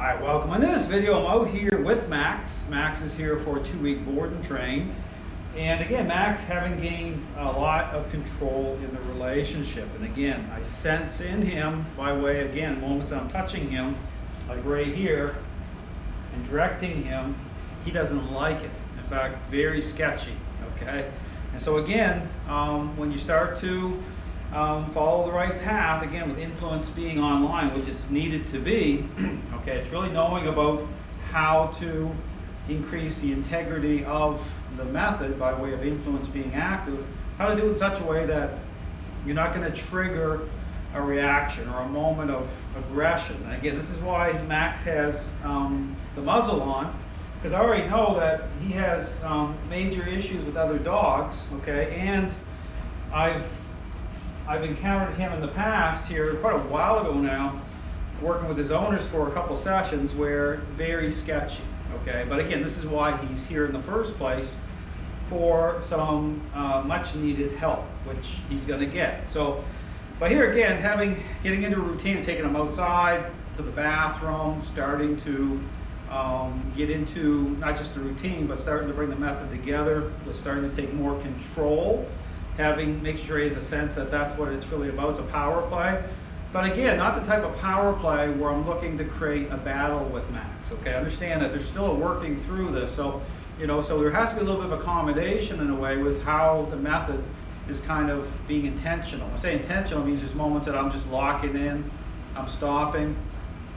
Hi, welcome. In this video, I'm out here with Max. Max is here for a 2-week board and train. And again, Max having gained a lot of control in the relationship. And again, I sense in him, by way, again, moments I'm touching him, like right here, and directing him, he doesn't like it. In fact, very sketchy, okay? And so again, when you start to follow the right path, again, with influence being online, which is needed to be, okay, it's really knowing about how to increase the integrity of the method by way of influence being active, how to do it in such a way that you're not going to trigger a reaction or a moment of aggression. And again, this is why Max has the muzzle on, because I already know that he has major issues with other dogs, okay, and I've encountered him in the past here quite a while ago now, working with his owners for a couple sessions where very sketchy, okay? But again, this is why he's here in the first place, for some much needed help, which he's gonna get. So, but here again, getting into a routine and taking him outside to the bathroom, starting to get into not just the routine, but starting to bring the method together, starting to take more control, make sure he has a sense that that's what it's really about. It's a power play. But again, not the type of power play where I'm looking to create a battle with Max, okay? Understand that there's still a working through this. So, so there has to be a little bit of accommodation in a way with how the method is kind of being intentional. When I say intentional, it means there's moments that I'm just locking in, I'm stopping.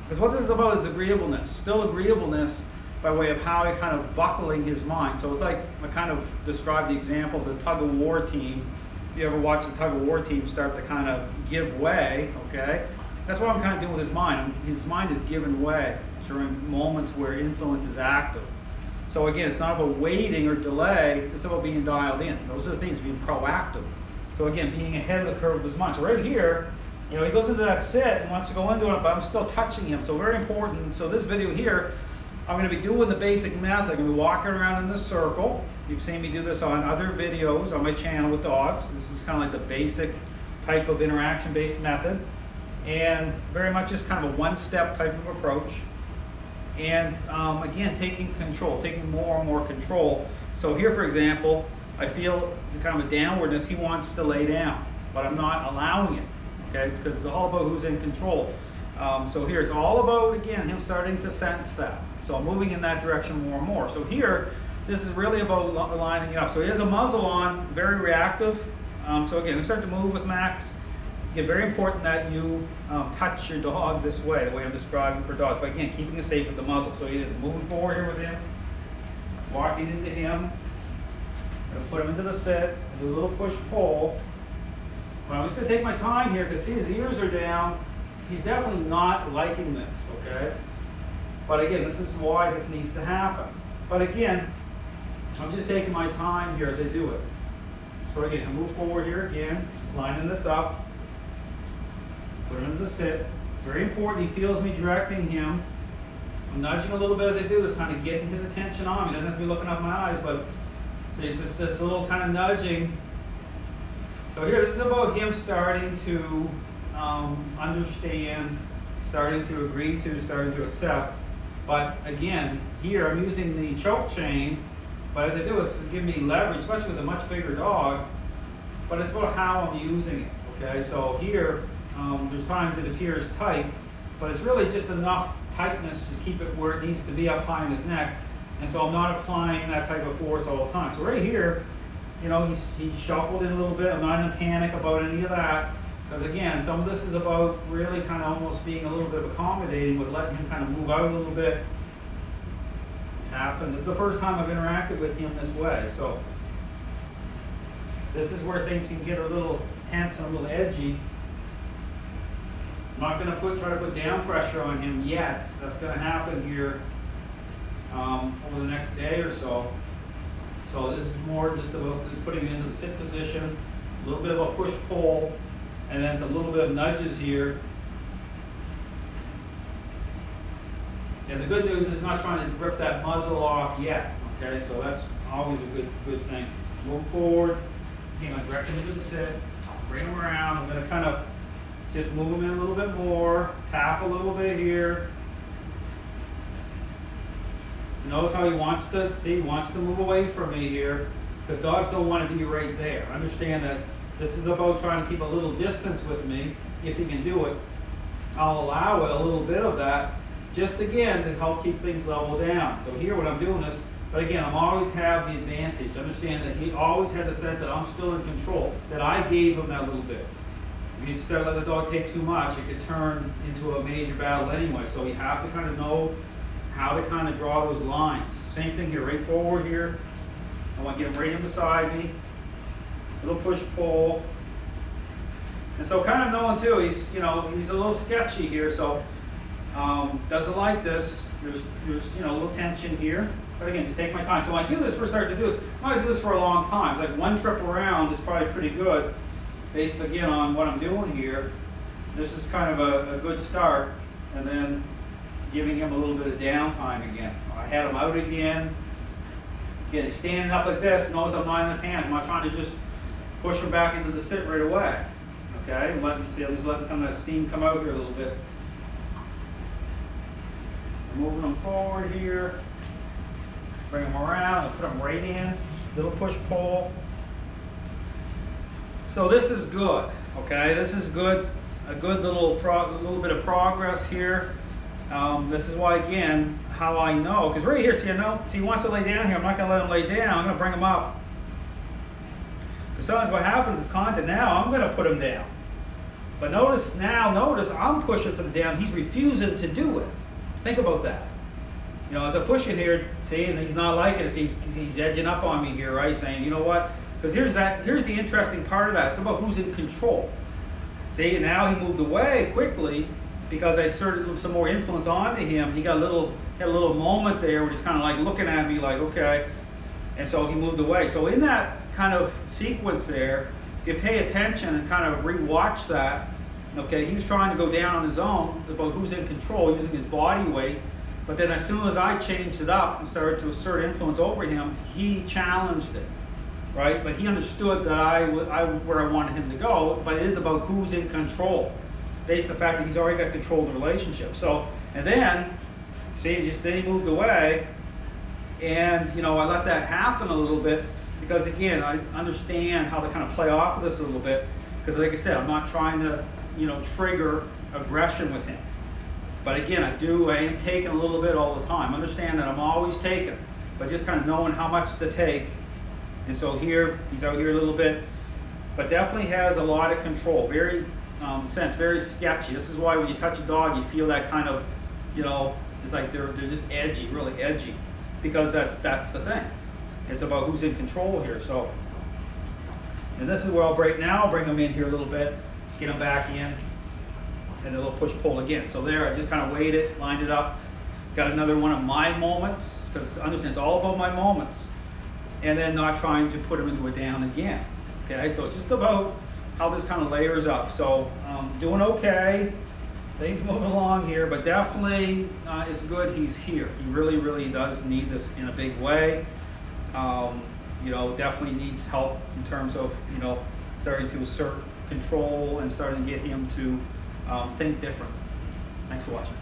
Because what this is about is agreeableness, still agreeableness by way of how he kind of buckling his mind. So it's like I kind of described the example of the tug-of-war team. If you ever watch the tug-of-war team start to kind of give way, okay? That's what I'm kind of doing with his mind. His mind is giving way during moments where influence is active. So again, it's not about waiting or delay, it's about being dialed in. Those are the things, being proactive. So again, being ahead of the curve of his mind. So right here, he goes into that sit and wants to go into it, but I'm still touching him. So very important. So this video here, I'm going to be doing the basic method. I'm going to be walking around in the circle. You've seen me do this on other videos on my channel with dogs. This is kind of like the basic type of interaction-based method. And very much just kind of a one-step type of approach. And again, taking control, taking more and more control. So here, for example, I feel the kind of a downwardness. He wants to lay down, but I'm not allowing it. Okay, it's because it's all about who's in control. So here, it's all about, again, him starting to sense that. So I'm moving in that direction more and more. So here, this is really about lining it up. So he has a muzzle on, very reactive. So again, we start to move with Max. Again, very important that you touch your dog this way, the way I'm describing for dogs. But again, keeping it safe with the muzzle. So you're moving forward here with him, walking into him. I'm going to put him into the sit, do a little push-pull. But I'm just going to take my time here because see his ears are down. He's definitely not liking this, okay? But again, this is why this needs to happen. But again, I'm just taking my time here as I do it. So again, I move forward here again, just lining this up. Put him into the sit. Very important, he feels me directing him. I'm nudging a little bit as I do this, kind of getting his attention on me. He doesn't have to be looking up my eyes, but so it's just this little kind of nudging. So here, this is about him starting to understand, starting to agree to, starting to accept. But again, here I'm using the choke chain, but as I do, it's giving me leverage, especially with a much bigger dog, but it's about how I'm using it, okay? So here, there's times it appears tight, but it's really just enough tightness to keep it where it needs to be up high in his neck, and so I'm not applying that type of force all the time. So right here, he's shuffled in a little bit. I'm not in a panic about any of that. Because again, some of this is about really kind of almost being a little bit of accommodating with letting him kind of move out a little bit. This is the first time I've interacted with him this way. So this is where things can get a little tense and a little edgy. I'm not going to try to put down pressure on him yet. That's going to happen here over the next day or so. So this is more just about putting him into the sit position, a little bit of a push-pull, and then some little bit of nudges here. And the good news is not trying to rip that muzzle off yet, okay? So that's always a good thing. Move forward, again, I'm directing him to the sit, bring him around. I'm gonna kind of just move him in a little bit more, tap a little bit here. Notice how he wants to, see, he wants to move away from me here, because dogs don't want to be right there. Understand that this is about trying to keep a little distance with me. If he can do it, I'll allow it, a little bit of that, just again to help keep things level down. So here what I'm doing is, but again, I'm always have the advantage. Understand that he always has a sense that I'm still in control, that I gave him that little bit. If you start letting the dog take too much, it could turn into a major battle anyway. So you have to kind of know how to kind of draw those lines. Same thing here, right forward here. I want to get him right in beside me. Little push pull. And so kind of knowing too, he's, you know, he's a little sketchy here, so doesn't like this. There's you know, a little tension here. But again, just take my time. So when I do this, first start to do this, I'm going to do this for a long time. It's like one trip around is probably pretty good, based again on what I'm doing here. This is kind of a good start, and then giving him a little bit of downtime again. I had him out again. Again, he's standing up like this. Notice I'm not in the panic. I'm not trying to just push him back into the sit right away. Okay, I'm letting, see, I'm just letting some of that steam come out here a little bit. I'm moving him forward here. Bring him around. I'll put him right in. Little push pull. So this is good. Okay, this is good. A good little bit of progress here. This is why, again, how I know, because right here, see, see, he wants to lay down here. I'm not going to let him lay down. I'm going to bring him up. Because sometimes what happens is content. Now I'm going to put him down. But notice now, I'm pushing for the down. He's refusing to do it. Think about that. You know, as I push it here, see, and he's not liking it. He's edging up on me here, right? Saying, you know what? Because here's the interesting part of that. It's about who's in control. See, and now he moved away quickly because I inserted some more influence onto him. He got had a little moment there where he's kind of like looking at me like, okay. And so he moved away. So in that kind of sequence there, if you pay attention and kind of re-watch that, okay, he was trying to go down on his own about who's in control using his body weight. But then as soon as I changed it up and started to assert influence over him, he challenged it, right? But he understood that where I wanted him to go, but it is about who's in control, based on the fact that he's already got control of the relationship. So, and then, see, then he moved away, and, you know, I let that happen a little bit, because again, I understand how to kind of play off of this a little bit, because like I said, I'm not trying to, you know, trigger aggression with him. But again, I am taking a little bit all the time. Understand that I'm always taking, but just kind of knowing how much to take. And so here, he's out here a little bit, but definitely has a lot of control. Very, very sketchy. This is why when you touch a dog, you feel that kind of, you know, it's like they're just edgy, really edgy, because that's the thing. It's about who's in control here. So, and this is where I'll bring him in here a little bit, get him back in. And a little push pull again. So there, I just kind of waited, lined it up, got another one of my moments, because understand it's all about my moments, and then not trying to put them into a down again. Okay, so it's just about how this kind of layers up. So doing okay, things moving along here, but definitely it's good he's here. He really, really does need this in a big way. You know, definitely needs help in terms of, you know, starting to assert control and starting to get him to think different. Thanks for watching.